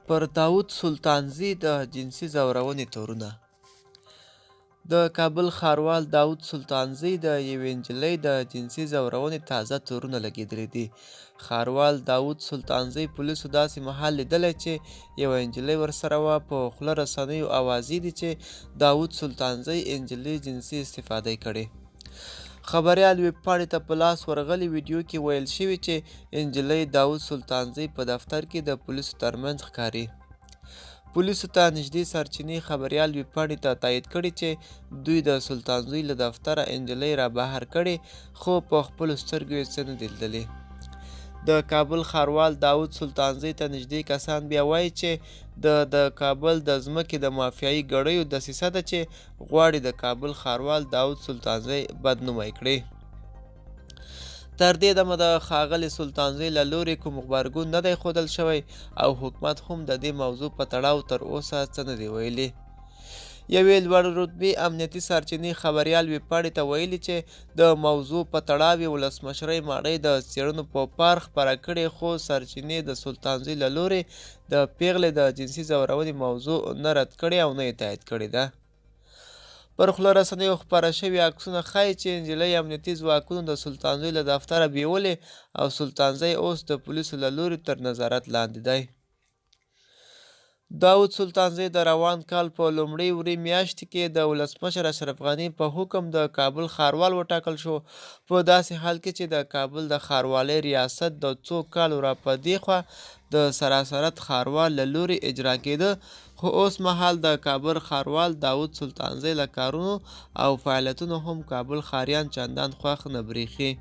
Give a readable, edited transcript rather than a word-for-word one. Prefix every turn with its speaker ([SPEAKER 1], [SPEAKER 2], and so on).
[SPEAKER 1] پر داود سلطانزي د جنسي ځورونې تورونه. د کابل ښاروال داود سلطانزي د یوې نجلۍ د جنسي ځورونې تازه تورونه لګېدلي دي. ښاروال داود سلطانزي پولیسو داسې مهال لیدلی چې یوه نجلۍ ورسره وه. په خوله رسنیو اوازې دي چې داود سلطانزي نجلۍ جنسي استفاده کړې. خبریال ویبپاڼې ته په لاس ورغلي ویډیو کې ویل شوي چې نجلۍ داود سلطانزي په دفتر کې د پولیسو ترمنځ ښکاري. پولیسو ته نږدې سرچینې خبریال ویبپاڼې ته تایید کړي چې دوی د سلطانزي له دفتره نجلۍ را بهر کړې، خو په خپلو سترګو یې څه نه دي لیدلي. د کابل ښاروال داود سلطانزي ته نږدې کسان بیا وایي چې د کابل د ځمکې د مافیایي ګړیو دسیسه ده چې غواړي د کابل ښاروال داود سلطانزي بدنومی کړي. تر دې دمه د ښاغلي سلطانزي له لورې کوم غبرګون نه دی ښودل شوی او حکومت هم د دې موضوع په تړاو تر اوسه څه نه دي ویلي. یوې لوړ رتبې امنیتي سرچینې خبریال ویبپاڼې ته ویلي چې د موضوع په تړاو یې ولسمشرۍ ماڼۍ د څېړنو په پار خپره کړې، خو سرچینې د سلطانزي له لورې د پیغلې د جنسي ځورونې موضوع نه رد کړې او نه یې تایید کړې ده. پر خوله رسنیو خپاره شوي عکسونه ښایي چې نجلۍ امنیتي ځواکونو د سلطانزي له دفتره بیولې او سلطانزي اوس د پولیسو له لورې تر نظارت لاندې دی. داود سلطانزي د روان کال په لومړۍ ورې میاشتې کې د ولسمشر اشرف غني په حکم د کابل ښاروال وټاکل شو، په داسې حال کې چې د کابل د ښاروالۍ ریاست د څو کالو را په دېخوا د سراسرت ښاروال له لورې اجرا کېده، خو اوس مهال د کابل ښاروال داود سلطانزي له کارونو او فعالیتونو هم کابل ښاریان چندان خوښ نه برېښي.